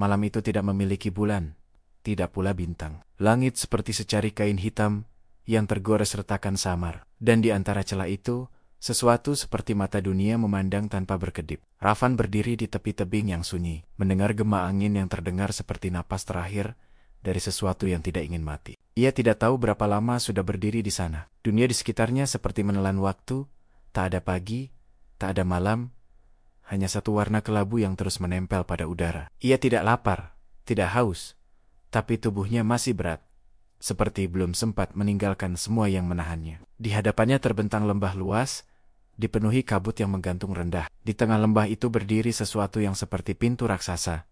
Malam itu tidak memiliki bulan, tidak pula bintang. Langit seperti secari kain hitam yang tergores retakan samar. Dan di antara celah itu, sesuatu seperti mata dunia memandang tanpa berkedip. Rafan berdiri di tepi tebing yang sunyi, mendengar gema angin yang terdengar seperti napas terakhir dari sesuatu yang tidak ingin mati. Ia tidak tahu berapa lama sudah berdiri di sana. Dunia di sekitarnya seperti menelan waktu, tak ada pagi, tak ada malam, hanya satu warna kelabu yang terus menempel pada udara. Ia tidak lapar, tidak haus, tapi tubuhnya masih berat, seperti belum sempat meninggalkan semua yang menahannya. Di hadapannya terbentang lembah luas, dipenuhi kabut yang menggantung rendah. Di tengah lembah itu berdiri sesuatu yang seperti pintu raksasa,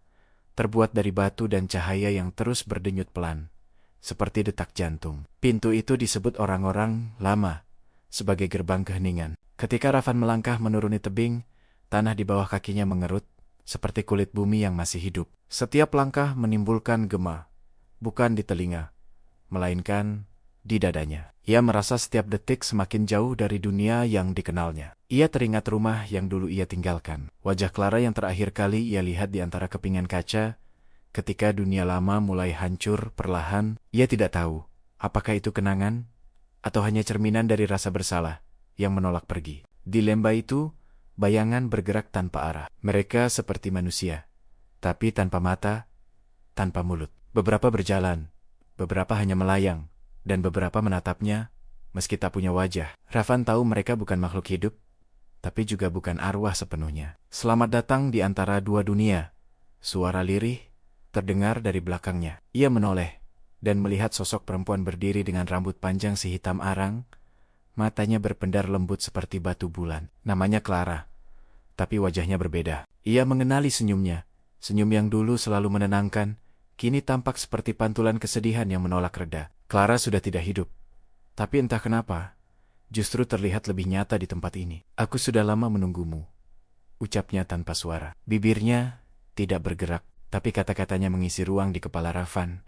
terbuat dari batu dan cahaya yang terus berdenyut pelan, seperti detak jantung. Pintu itu disebut orang-orang lama sebagai gerbang keheningan. Ketika Rafan melangkah menuruni tebing, tanah di bawah kakinya mengerut, seperti kulit bumi yang masih hidup. Setiap langkah menimbulkan gema, bukan di telinga, melainkan di dadanya. Ia merasa setiap detik semakin jauh dari dunia yang dikenalnya. Ia teringat rumah yang dulu ia tinggalkan. Wajah Clara yang terakhir kali ia lihat di antara kepingan kaca, ketika dunia lama mulai hancur perlahan. Ia tidak tahu, apakah itu kenangan, atau hanya cerminan dari rasa bersalah yang menolak pergi. Di lembah itu, bayangan bergerak tanpa arah. Mereka seperti manusia, tapi tanpa mata, tanpa mulut. Beberapa berjalan, beberapa hanya melayang, dan beberapa menatapnya, meski tak punya wajah. Rafan tahu mereka bukan makhluk hidup, tapi juga bukan arwah sepenuhnya. Selamat datang di antara dua dunia. Suara lirih terdengar dari belakangnya. Ia menoleh, dan melihat sosok perempuan berdiri dengan rambut panjang si hitam arang, matanya berpendar lembut seperti batu bulan. Namanya Clara, tapi wajahnya berbeda. Ia mengenali senyumnya. Senyum yang dulu selalu menenangkan, kini tampak seperti pantulan kesedihan yang menolak reda. Clara sudah tidak hidup, tapi entah kenapa, justru terlihat lebih nyata di tempat ini. Aku sudah lama menunggumu, ucapnya tanpa suara. Bibirnya tidak bergerak, tapi kata-katanya mengisi ruang di kepala Rafan.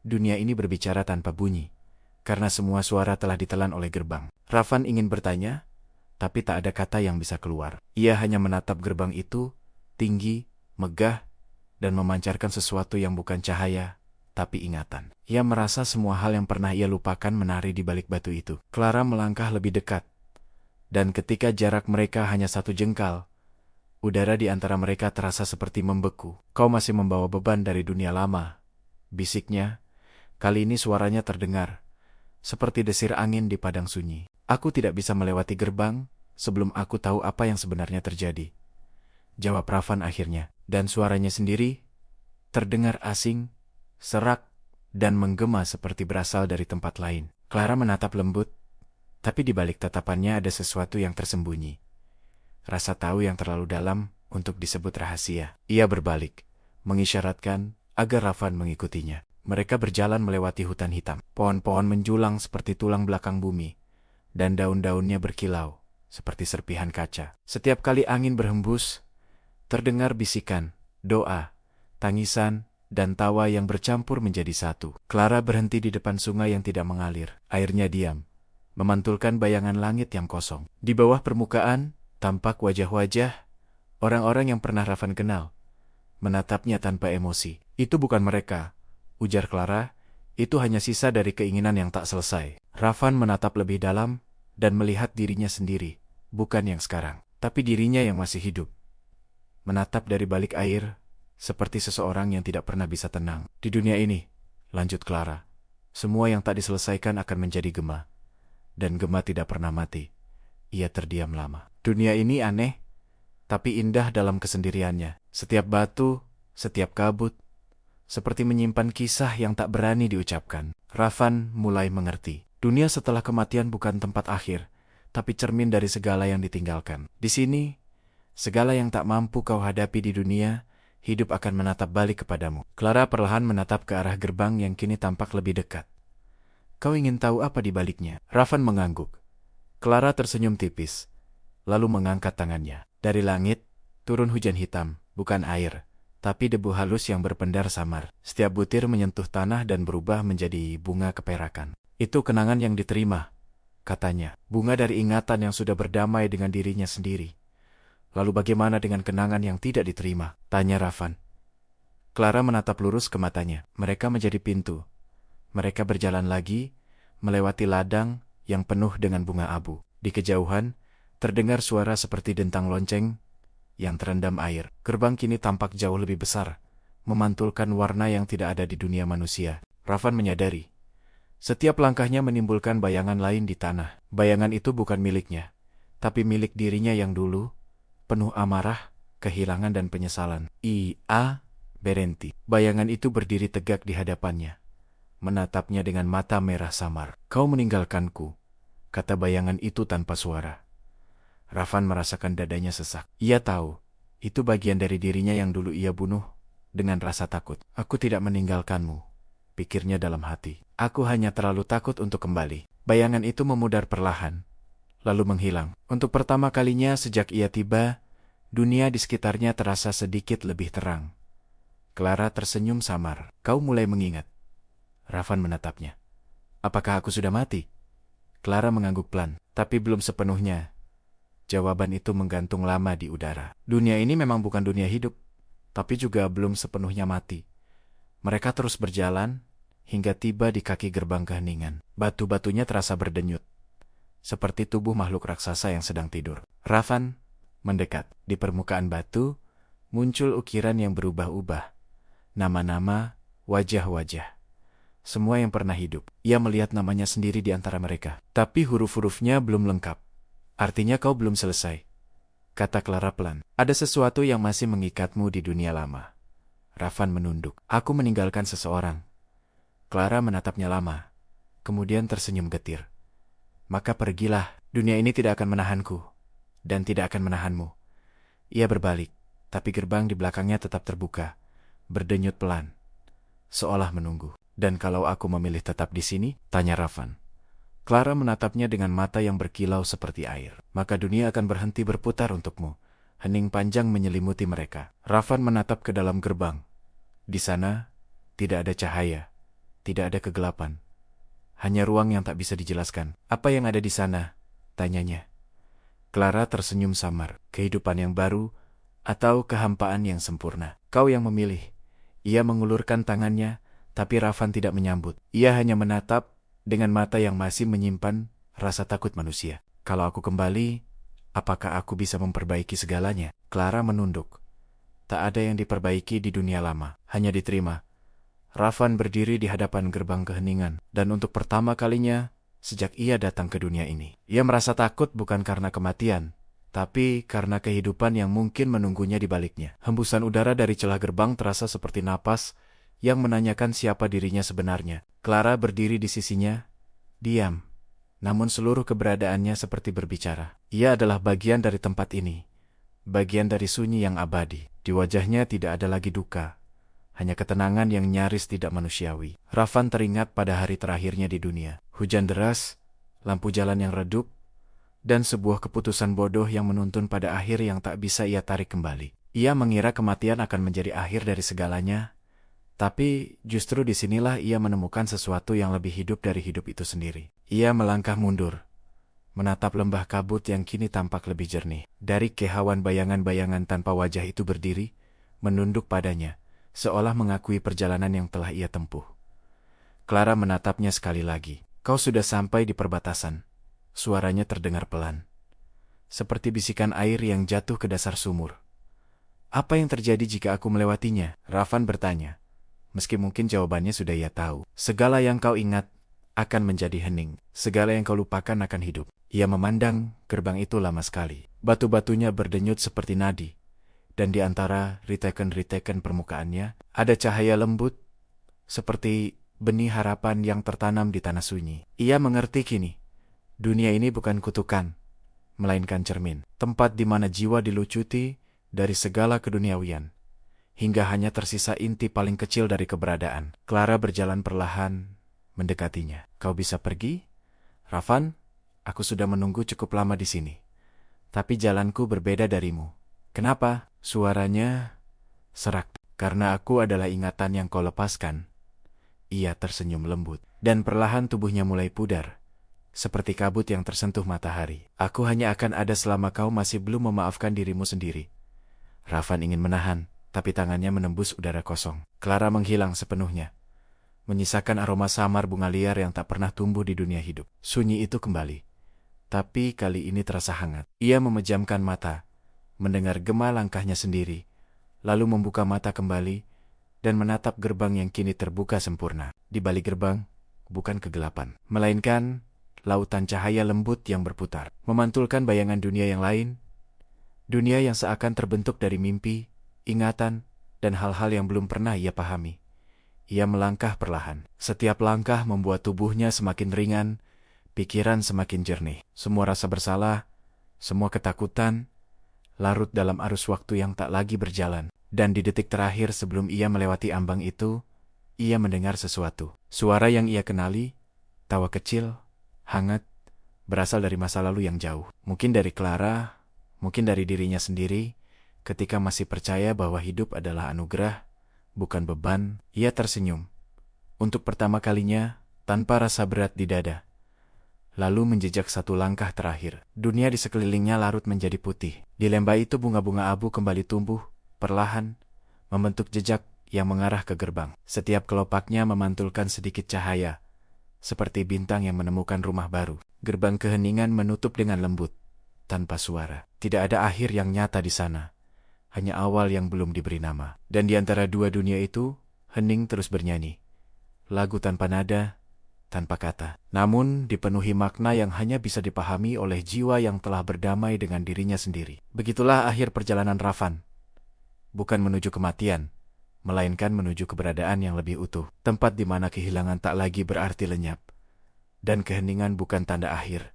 Dunia ini berbicara tanpa bunyi, karena semua suara telah ditelan oleh gerbang. Rafan ingin bertanya, tapi tak ada kata yang bisa keluar. Ia hanya menatap gerbang itu, tinggi, megah, dan memancarkan sesuatu yang bukan cahaya, tapi ingatan. Ia merasa semua hal yang pernah ia lupakan menari di balik batu itu. Clara melangkah lebih dekat, dan ketika jarak mereka hanya 1 jengkal, udara di antara mereka terasa seperti membeku. Kau masih membawa beban dari dunia lama, bisiknya. Kali ini suaranya terdengar, seperti desir angin di padang sunyi. Aku tidak bisa melewati gerbang sebelum aku tahu apa yang sebenarnya terjadi, jawab Rafan akhirnya. Dan suaranya sendiri terdengar asing, serak, dan menggema seperti berasal dari tempat lain. Clara menatap lembut, tapi di balik tatapannya ada sesuatu yang tersembunyi. Rasa tahu yang terlalu dalam untuk disebut rahasia. Ia berbalik, mengisyaratkan agar Rafan mengikutinya. Mereka berjalan melewati hutan hitam. Pohon-pohon menjulang seperti tulang belakang bumi, dan daun-daunnya berkilau seperti serpihan kaca. Setiap kali angin berhembus, terdengar bisikan, doa, tangisan, dan tawa yang bercampur menjadi satu. Clara berhenti di depan sungai yang tidak mengalir. Airnya diam, memantulkan bayangan langit yang kosong. Di bawah permukaan, tampak wajah-wajah orang-orang yang pernah Rafan kenal, menatapnya tanpa emosi. Itu bukan mereka, ujar Clara, itu hanya sisa dari keinginan yang tak selesai. Rafan menatap lebih dalam dan melihat dirinya sendiri, bukan yang sekarang, tapi dirinya yang masih hidup. Menatap dari balik air, seperti seseorang yang tidak pernah bisa tenang. Di dunia ini, lanjut Clara, semua yang tak diselesaikan akan menjadi gema, dan gema tidak pernah mati. Ia terdiam lama. Dunia ini aneh, tapi indah dalam kesendiriannya. Setiap batu, setiap kabut, seperti menyimpan kisah yang tak berani diucapkan. Rafan mulai mengerti. Dunia setelah kematian bukan tempat akhir, tapi cermin dari segala yang ditinggalkan. Di sini, segala yang tak mampu kau hadapi di dunia, hidup akan menatap balik kepadamu. Clara perlahan menatap ke arah gerbang yang kini tampak lebih dekat. Kau ingin tahu apa di baliknya? Rafan mengangguk. Clara tersenyum tipis, lalu mengangkat tangannya. Dari langit, turun hujan hitam, bukan air, tapi debu halus yang berpendar samar. Setiap butir menyentuh tanah dan berubah menjadi bunga keperakan. Itu kenangan yang diterima, katanya. Bunga dari ingatan yang sudah berdamai dengan dirinya sendiri. Lalu bagaimana dengan kenangan yang tidak diterima? Tanya Rafan. Clara menatap lurus ke matanya. Mereka menjadi pintu. Mereka berjalan lagi, melewati ladang yang penuh dengan bunga abu. Di kejauhan, terdengar suara seperti dentang lonceng yang terendam air. Gerbang kini tampak jauh lebih besar, memantulkan warna yang tidak ada di dunia manusia. Ravan menyadari, setiap langkahnya menimbulkan bayangan lain di tanah. Bayangan itu bukan miliknya, tapi milik dirinya yang dulu, penuh amarah, kehilangan dan penyesalan. Ia berhenti. Bayangan itu berdiri tegak di hadapannya, menatapnya dengan mata merah samar. Kau meninggalkanku, kata bayangan itu tanpa suara. Ravan merasakan dadanya sesak. Ia tahu, itu bagian dari dirinya yang dulu ia bunuh dengan rasa takut. Aku tidak meninggalkanmu, pikirnya dalam hati. Aku hanya terlalu takut untuk kembali. Bayangan itu memudar perlahan, lalu menghilang. Untuk pertama kalinya sejak ia tiba, dunia di sekitarnya terasa sedikit lebih terang. Clara tersenyum samar. Kau mulai mengingat. Ravan menatapnya. Apakah aku sudah mati? Clara mengangguk pelan, tapi belum sepenuhnya. Jawaban itu menggantung lama di udara. Dunia ini memang bukan dunia hidup, tapi juga belum sepenuhnya mati. Mereka terus berjalan, hingga tiba di kaki gerbang keheningan. Batu-batunya terasa berdenyut, seperti tubuh makhluk raksasa yang sedang tidur. Ravan mendekat. Di permukaan batu, muncul ukiran yang berubah-ubah. Nama-nama, wajah-wajah. Semua yang pernah hidup. Ia melihat namanya sendiri di antara mereka. Tapi huruf-hurufnya belum lengkap. Artinya kau belum selesai, kata Clara pelan. Ada sesuatu yang masih mengikatmu di dunia lama. Ravan menunduk. Aku meninggalkan seseorang. Clara menatapnya lama, kemudian tersenyum getir. Maka pergilah, dunia ini tidak akan menahanku, dan tidak akan menahanmu. Ia berbalik, tapi gerbang di belakangnya tetap terbuka, berdenyut pelan, seolah menunggu. Dan kalau aku memilih tetap di sini? Tanya Ravan. Clara menatapnya dengan mata yang berkilau seperti air. Maka dunia akan berhenti berputar untukmu. Hening panjang menyelimuti mereka. Ravan menatap ke dalam gerbang. Di sana, tidak ada cahaya, tidak ada kegelapan. Hanya ruang yang tak bisa dijelaskan. Apa yang ada di sana? Tanyanya. Clara tersenyum samar. Kehidupan yang baru, atau kehampaan yang sempurna. Kau yang memilih. Ia mengulurkan tangannya, tapi Ravan tidak menyambut. Ia hanya menatap dengan mata yang masih menyimpan rasa takut manusia. Kalau aku kembali, apakah aku bisa memperbaiki segalanya? Clara menunduk. Tak ada yang diperbaiki di dunia lama, hanya diterima. Ravan berdiri di hadapan gerbang keheningan, dan untuk pertama kalinya sejak ia datang ke dunia ini, ia merasa takut bukan karena kematian, tapi karena kehidupan yang mungkin menunggunya di baliknya. Hembusan udara dari celah gerbang terasa seperti napas yang menanyakan siapa dirinya sebenarnya. Clara berdiri di sisinya, diam, namun seluruh keberadaannya seperti berbicara. Ia adalah bagian dari tempat ini, bagian dari sunyi yang abadi. Di wajahnya tidak ada lagi duka, hanya ketenangan yang nyaris tidak manusiawi. Ravan teringat pada hari terakhirnya di dunia. Hujan deras, lampu jalan yang redup, dan sebuah keputusan bodoh yang menuntun pada akhir yang tak bisa ia tarik kembali. Ia mengira kematian akan menjadi akhir dari segalanya, tapi justru disinilah ia menemukan sesuatu yang lebih hidup dari hidup itu sendiri. Ia melangkah mundur, menatap lembah kabut yang kini tampak lebih jernih. Dari kehauan bayangan-bayangan tanpa wajah itu berdiri, menunduk padanya, seolah mengakui perjalanan yang telah ia tempuh. Clara menatapnya sekali lagi. Kau sudah sampai di perbatasan. Suaranya terdengar pelan, seperti bisikan air yang jatuh ke dasar sumur. Apa yang terjadi jika aku melewatinya? Ravan bertanya, meski mungkin jawabannya sudah ia tahu. Segala yang kau ingat akan menjadi hening. Segala yang kau lupakan akan hidup. Ia memandang gerbang itu lama sekali. Batu-batunya berdenyut seperti nadi, dan di antara ritekan-ritekan permukaannya ada cahaya lembut, seperti benih harapan yang tertanam di tanah sunyi. Ia mengerti kini, dunia ini bukan kutukan, melainkan cermin. Tempat di mana jiwa dilucuti dari segala keduniawian, hingga hanya tersisa inti paling kecil dari keberadaan. Clara berjalan perlahan, mendekatinya. Kau bisa pergi? Ravan, aku sudah menunggu cukup lama di sini. Tapi jalanku berbeda darimu. Kenapa? Suaranya serak. Karena aku adalah ingatan yang kau lepaskan. Ia tersenyum lembut, dan perlahan tubuhnya mulai pudar, seperti kabut yang tersentuh matahari. Aku hanya akan ada selama kau masih belum memaafkan dirimu sendiri. Ravan ingin menahan, tapi tangannya menembus udara kosong. Clara menghilang sepenuhnya, menyisakan aroma samar bunga liar yang tak pernah tumbuh di dunia hidup. Sunyi itu kembali, tapi kali ini terasa hangat. Ia memejamkan mata, mendengar gema langkahnya sendiri, lalu membuka mata kembali dan menatap gerbang yang kini terbuka sempurna. Di balik gerbang, bukan kegelapan, melainkan lautan cahaya lembut yang berputar, memantulkan bayangan dunia yang lain, dunia yang seakan terbentuk dari mimpi, ingatan, dan hal-hal yang belum pernah ia pahami. Ia melangkah perlahan. Setiap langkah membuat tubuhnya semakin ringan, pikiran semakin jernih. Semua rasa bersalah, semua ketakutan, larut dalam arus waktu yang tak lagi berjalan. Dan di detik terakhir sebelum ia melewati ambang itu, ia mendengar sesuatu. Suara yang ia kenali, tawa kecil, hangat, berasal dari masa lalu yang jauh. Mungkin dari Clara, mungkin dari dirinya sendiri, ketika masih percaya bahwa hidup adalah anugerah, bukan beban. Ia tersenyum. Untuk pertama kalinya, tanpa rasa berat di dada. Lalu menjejak satu langkah terakhir. Dunia di sekelilingnya larut menjadi putih. Di lembah itu bunga-bunga abu kembali tumbuh, perlahan, membentuk jejak yang mengarah ke gerbang. Setiap kelopaknya memantulkan sedikit cahaya, seperti bintang yang menemukan rumah baru. Gerbang keheningan menutup dengan lembut, tanpa suara. Tidak ada akhir yang nyata di sana, hanya awal yang belum diberi nama. Dan di antara dua dunia itu, hening terus bernyanyi. Lagu tanpa nada, tanpa kata. Namun dipenuhi makna yang hanya bisa dipahami oleh jiwa yang telah berdamai dengan dirinya sendiri. Begitulah akhir perjalanan Rafan. Bukan menuju kematian, melainkan menuju keberadaan yang lebih utuh. Tempat di mana kehilangan tak lagi berarti lenyap. Dan keheningan bukan tanda akhir,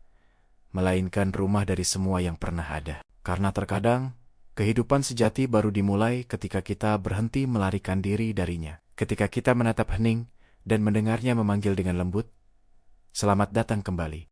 melainkan rumah dari semua yang pernah ada. Karena terkadang, kehidupan sejati baru dimulai ketika kita berhenti melarikan diri darinya. Ketika kita menatap hening dan mendengarnya memanggil dengan lembut, "Selamat datang kembali."